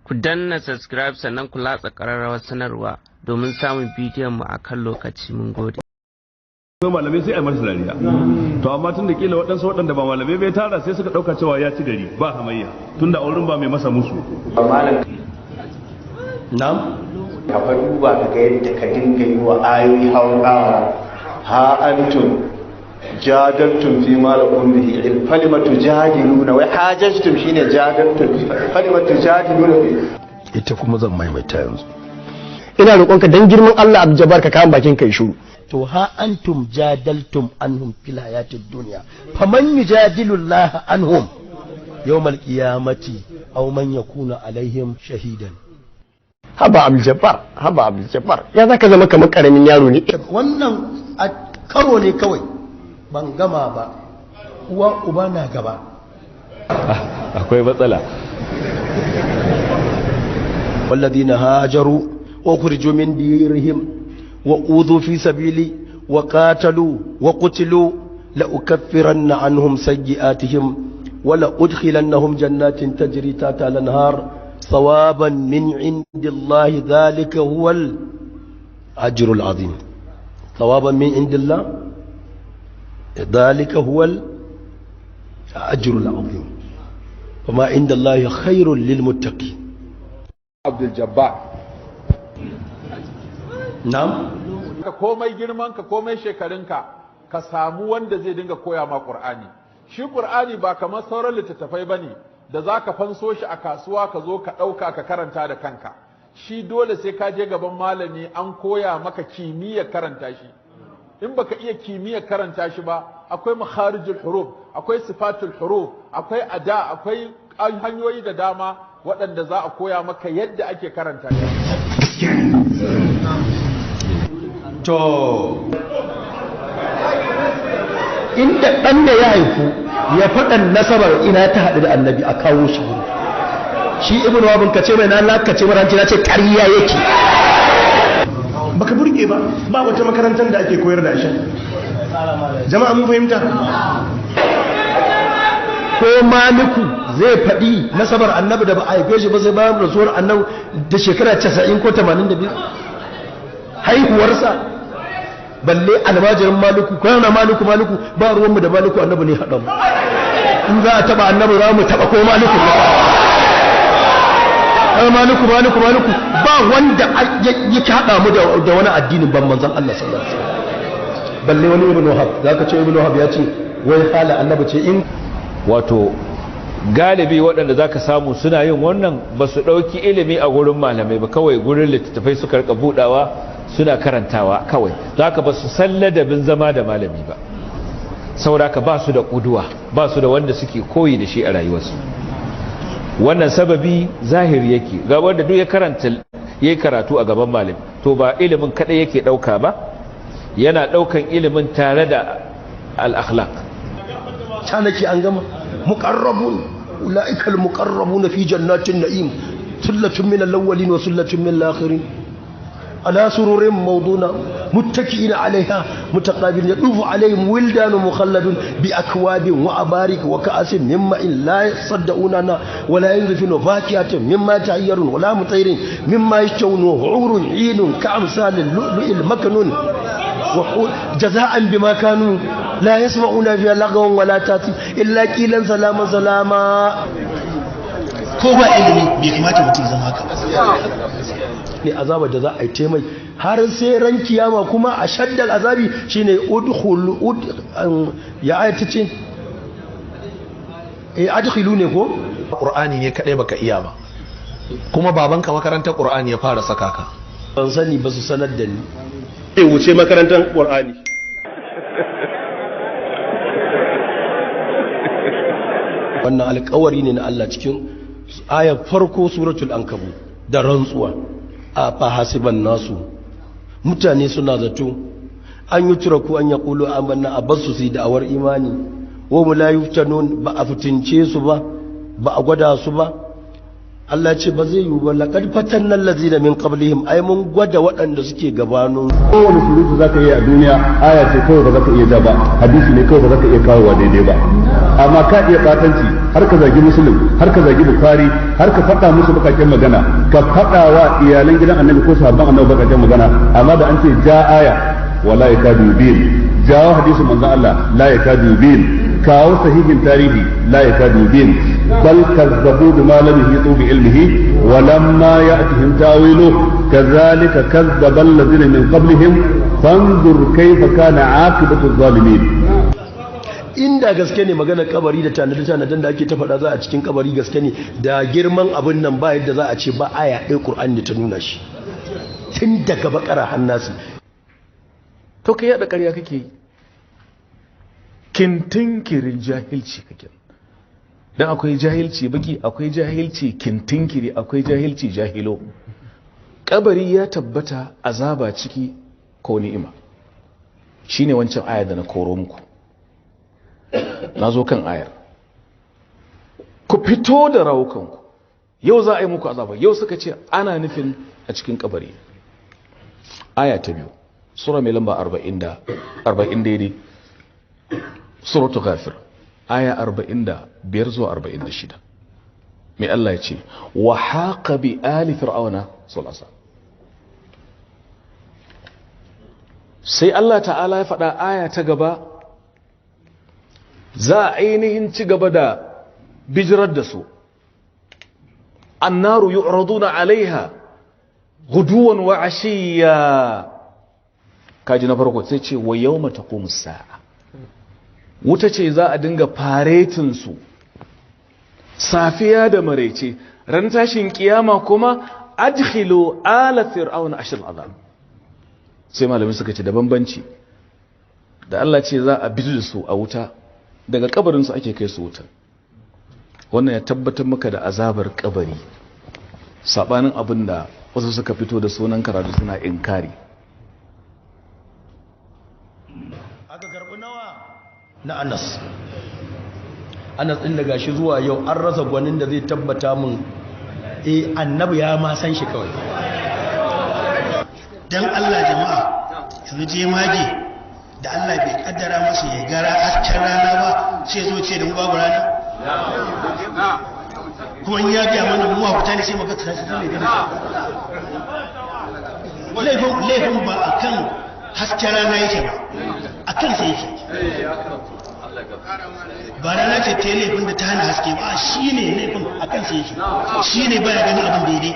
Ku danna subscribe sannan ku latsa ƙararrawar sanarwa domin samun bidiyon mu a kan lokaci. Mun gode. Malamai sai a masa dariya, to amma tun da kila waɗansu waɗanda ba malamai bai tara sai suka ɗauka cewa ya ci gari ba hamayya tun da auren ba mai masa musu. Na'am? Ka fa duba ka ga yadda ka dinga yi wa ayoyi hawa ha antum jadaltum fi ma lakum bihi ilm falimatu jadiluna wa hajajtum shine jadaltum falimatu jadiluna ita kuma zan maimaita yanzu. Ina roƙonka dan girman Allah Abdul Jabbar ka kawo bakin kai shiru. To ha antum jadaltum anhum fil hayatid dunya faman yujadilu Allah anhum yawmal qiyamati aw man yakuna alaihim shahidan. Haba Abdul Jabbar ya zaka zama kamar karamin yaro ne. Wannan a karo ne kawai ban gama ba, uwa uba na gaba. Akwai matsala. والذين هاجروا وخرجوا من ديرهم وأوذوا في سبيلي وقاتلوا وقتلوا لأكفرن عنهم سيئاتهم ولأدخلنهم جنات تجري تحتها الأنهار ثوابا من عند الله ذلك هو الأجر العظيم. ثوابا من عند الله ذلك هو الأجر العظيم وما عند الله خير للمتقين. Abdul Jabbar. Na'am. Ka komai girman ka komai shekarunka ka samu wanda zai dinga koya ma Qur'ani. Shi Qur'ani ba kamar sauran littattafai bane da zaka fanso shi a kasuwa ka zo ka dauka ka karanta da kanka. Shi dole sai ka je gaban malami an koya maka kimiyyar karanta shi. In baka iya kimiyyar karanta shi ba, akwai makharijul huruf, akwai sifatul huruf, akwai ada, akwai hanyoyi da dama waɗanda za a koya maka yadda ake karanta shi. To, inda ɗan da ya haifu ya faɗan nasabar ina ta haɗu da annabi a kawo shi wuri. Shi ibn wabin ka ce mai na lakace maranci na ce ƙarya yake. Baka burge ba wata makarantar da ake koyar da ashe. Jama'a mun fahimta? Ko Maliku zai faɗi nasabar annabi da ba a haife shi ba sai bayan rasuwar annabi da shekara 90 ko 82 haihuwarsa, balle almajirin Maliku ko yana Maliku ba ruwanmu da Maliku, annabi ne haɗa mu. In za a taɓa annabi za mu taɓa ko Maliku Maliku ba wanda yake haɗa mu da wani addinin ban manzon Allah sallallahu alaihi wasallam. Balle wani Ibn Wahab, zaka ce Ibn Wahab ya ce wai hala annabi ce in wato galibi waɗanda za ka samu suna yin wannan ba su ɗauki ilimi a gurin malamai ba, kawai gurin littattafai suka rika buɗawa suna karantawa kawai, za ka ba su san ladabin zama da malami ba, sauraka ba su da ƙuduwa, ba su da wanda suke koyi da shi a rayuwarsu. Wannan sababi zahiri yake ga wanda duk ya yi karatu a gaban malami, to ba ilimin kaɗai yake ɗauka ba, yana ɗaukan ilimin tare da al-akhlaq. canaki an gama muqarrabun ulaikal muqarrabun fi jannatin na'im sullatun min al-awwalin wa sullatun min al-akhirin ala sururin mawduna muttaki'ina 'alayha mutaqabilin yadufu 'alayhim wildanun mukhalladun bi akwabin wa abarik wa ka'asin min ma'in la yasaddauna wa la yunzifuna fakihatin mimma tahayyarun wa la mutayrin mimma yashawnu hurun 'inun ka'amsalil lu'lu'il maknun جزاء بما كانوا لا يسمعون فيها لغوا ولا تأتي إلا قيلا سلاما سلاما. Ko ba ilimi bai kamata mutum zama haka ne. Azaba da za a yi taimai har sai ran kiyama kuma a shaddal azabi shine ya ayata ce adkhilu ne ko Qur'ani ne kadai baka iya ba, kuma babanka makarantar Qur'ani ya fara saka ka. ban sani ba su sanar da ni. Wuce makarantar Qur'ani. Wannan alƙawari ne na Allah cikin ayar farko suratul ankabut da rantsuwa. A fa hasiban nasu, mutane suna zato an yi turaku an yaqulu amanna, abasu su da awar imani, wa la yuftanun, ba a fitince su ba a gwada su ba. Allah ce ba zai yi ba, laqad fatanna allazina min qablihim, ai mun gwada waɗanda suke gabanin. Kowane surutu zaka yi a duniya aya ce kawai ba zaka iya ja ba, hadisi ne kawai ba zaka iya kawo wa daidai ba. amma ka iya batanci har ka zagi muslim har ka zagi bukhari har ka faɗa musu bakakken magana ka faɗa wa iyalan gidan annabi ko sahabban annabi bakakken magana amma da an ce ja aya wala yakadu bin jawo hadisin manzon Allah la yakadu bin kawo sahihin tarihi la yakadu bin bal kazzabu bima lam yuhitu bi ilmihi wa lamma ya'tihim tawilu kadhalika kazzaba alladhina min qablihim fanzur kayfa kana 'aqibatu adh-dhalimin. Inda gaske ne magana kabari da tanade-tanaden da ake ta faɗa za a cikin kabari gaske ne da girman abin nan ba yadda za a ce ba aya ɗaya Qur'ani da ta nuna shi tun daga bakara hannasi. To kai yaɗa ƙarya kake yi, kintinkirin jahilci kake, don akwai jahilci baki, akwai jahilci kintinkiri, akwai jahilci jahilo. Kabari ya tabbata azaba ciki ko ni'ima, shine wancan aya da na koro muku. Na zo kan ayar, ku fito da rawukanku, yau za a yi muku azaba. Yau suka ce ana nufin a cikin kabari. Aya ta biyu, sura mai lamba 40 daidai, suratu ghafir, aya 45 zuwa 46. mai Allah ya ce wa haqa bi ali fir'auna sulasa. Sai Allah ta'ala ya faɗa aya ta gaba, za a ainihin ci gaba da bijirar da su. Annaru yu'raduna alaiha guduwan wa ashiya. Kaji na farko sai ce wa yawma taqumus sa'a. Wuta ce za a dinga faretin su safiya da maraice. Ran tashin kiyama kuma adkhilu ala fir'auna ashal azab. Sai malamin suka ce da bambanci da Allah ce za a bizu su a wuta, daga kabarin su ake kai su wuta. Wannan ya tabbatar maka da azabar kabari, sabanin abin da wasu suka fito da sunan karatu suna inkari. Aka karbi nawa na Anas din daga shi zuwa yau an rasa gwanin da zai tabbata mun annabi ya ma san shi kawai. Dan Allah jama'a yanzu je mage da Allah bai kaddara masa ya gara hasken rana ba sai zo ce da mu babu rana. Kuma in ya ga mana mu huta ne sai maka tsaya sai ne laifin ba akan hasken rana yake ba, akan sai yake. Ba rana ce ta laifin da ta hana haske ba, shi ne laifin akan sai yake, shi ne baya ganin abin daidai,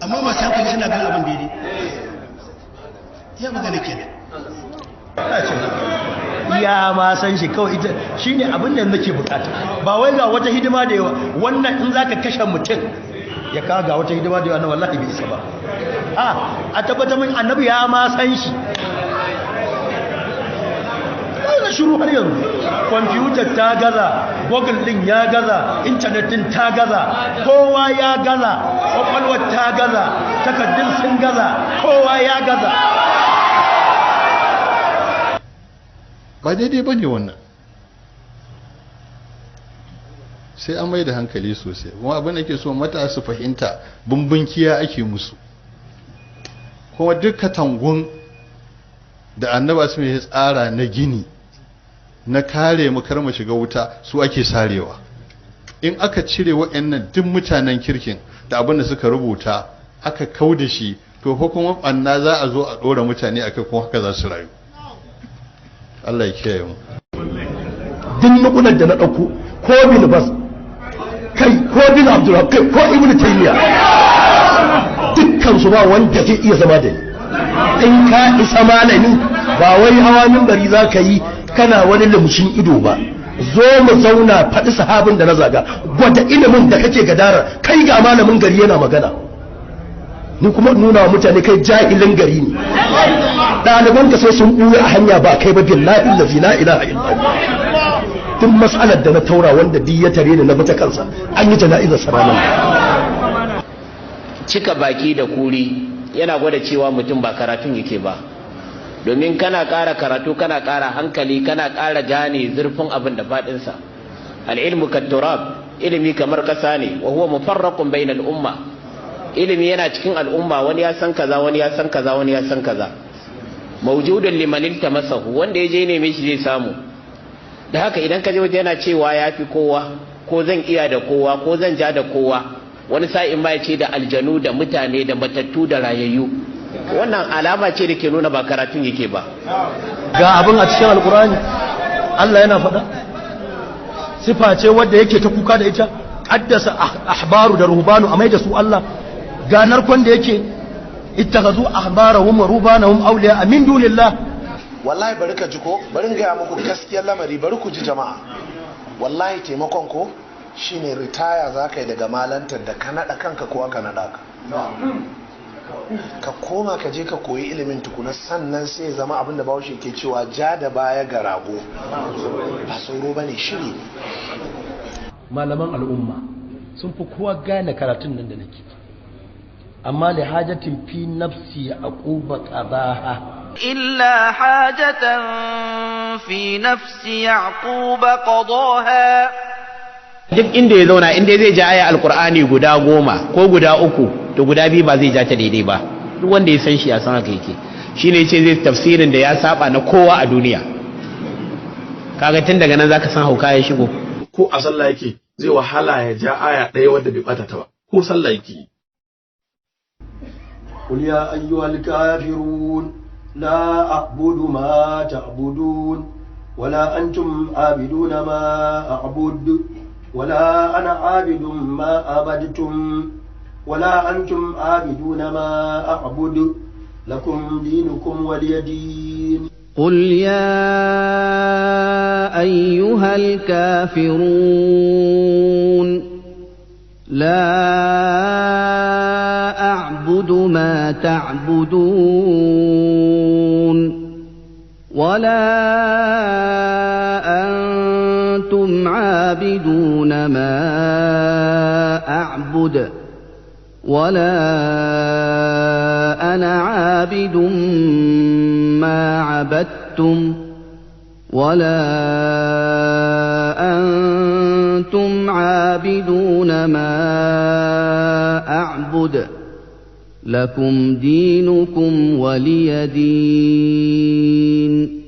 amma masu hankali suna ganin abin daidai. Ya magana kenan. Ya ma san shi kawai, ita shine abin da nake bukata. Ba wai ga wata hidima da yawa, wannan in zaka kashe mutum ya ka ga wata hidima da yawa na wallahi bai isa ba. A tabbata min annabi ya ma san shi. Ai shiru har yanzu. Computer ta gaza, Google din ya gaza, internet din ta gaza, kowa ya gaza, kwakwalwar ta gaza, takaddun sun gaza, kowa ya gaza. Ba daidai ba ne wannan, sai an mai da hankali sosai. Kuma abin da ke so mata su fahimta, bumbunkiya ake musu, kuma duk katangun da annaba su mai tsara na gini na kare mu kar mu shiga wuta su ake sarewa. In aka cire waɗannan duk mutanen kirkin da abin da suka rubuta aka kau da shi, to fa kuma banna za a zo a ɗora mutane akai kuma haka za su rayu. Allah ya kiyaye mu. Duk nukunan da na ɗauko ko bin bas kai ko bin abdulhab kai ko ibnu taymiya dukkan su ba wanda zai iya zama da ni. In ka isa malami ba wai hawa minbari za ka yi kana wani lumshin ido ba. Zo mu zauna faɗi sahabin da na zaga, gwada ilimin da kake gadara, kai ga malamin gari yana magana, ni kuma nuna wa mutane kai jahilin gari ne. Ɗaliban ka sai sun ɓuya a hanya ba kai ba, billahi allazi la ilaha illallah. Duk mas'alar da na taura wanda duk ya tare da na bata kansa an yi jana'izar saranan. Cika baki da kuri yana gwada cewa mutum ba karatun yake ba, domin kana ƙara karatu kana ƙara hankali kana ƙara gane zurfin abin da faɗinsa. Al-ilmu kat-turab, ilimi kamar ƙasa ne, wa huwa mufarraqun bainal umma. Ilimi yana cikin al'umma, wani ya san kaza wani ya san kaza wani ya san kaza. Mawjudan liman iltamasahu, wanda ya je neme shi zai samu. da haka idan ka je waje yana cewa ya fi kowa ko zan iya da kowa ko zan ja da kowa, wani sa'in ma ya ce da aljanu da mutane da matattu da rayayyu, wannan alama ce da ke nuna ba karatun yake ba. Ga abin a cikin alkurani Allah yana faɗa sifa ce wadda yake ta kuka da ita, qaddasa ahbaru da ruhbanu a mai da su Allah. Ga narkon da yake ittakhazu ahbarahum wa rubanahum awliya min dunillah. Wallahi bari ka ji ko, bari in gaya muku gaskiyar lamari, bari ku ji jama'a. Wallahi taimakon ko shine ritaya za ka yi daga malantar da ka naɗa kanka ko aka naɗa ka. Ka koma ka je ka koyi ilimin tukuna, sannan sai zama abin da Bahaushe ke cewa ja da baya ga rago ba tsoro bane, shiri. Malaman al'umma sun fi kowa gane karatun nan da nake, amma li hajatin fi nafsi aquba qadaha illa hajatan fi nafsi yaquba qadaha. Duk inda ya zauna, inda zai ja aya alkur'ani guda 10 ko guda 3, to guda 2 ba zai ja ta daidai ba. Duk wanda ya san shi ya san haka yake. Shine yace zai tafsirin da ya saba na kowa a duniya. Kaga tun daga nan zaka san hauka ya shigo. Ko a sallah yake zai wahala ya ja aya ɗaya wadda bai bata ta ba, ko sallah yake. Qul ya ayyuhal kafirun la a'budu ma ta'budun wala antum abiduna ma a'budu ولا أنا عابد ما عبدتم ولا أنتم عابدون ما أعبد لكم دينكم ولي دين. قل يا أيها الكافرون لا أعبد ما تعبدون ولا أنتم عابدون ما أعبد ولا أنا عابد ما عبدتم ولا أنتم عابدون ما أعبد لكم دينكم ولي دين.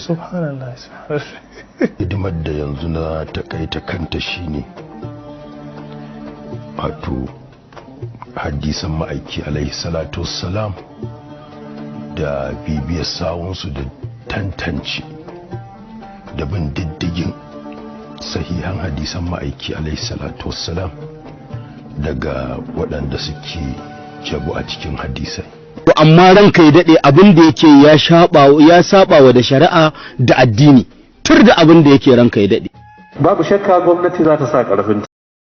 Subhanallah. Hidimar da yanzu na takaita kanta shine wato hadisan ma'aiki alaihi salatu wassalam da bibiyar sawunsu da tantance da bin diddigin sahihan hadisan ma'aiki alaihi salatu wassalam daga waɗanda suke jabu a cikin hadisai. Amma ranka ya daɗe abin da yake ya saba wa da shari'a da addini tur da abin da yake ranka ya daɗe. Babu shakka gwamnati za ta sa ƙarfin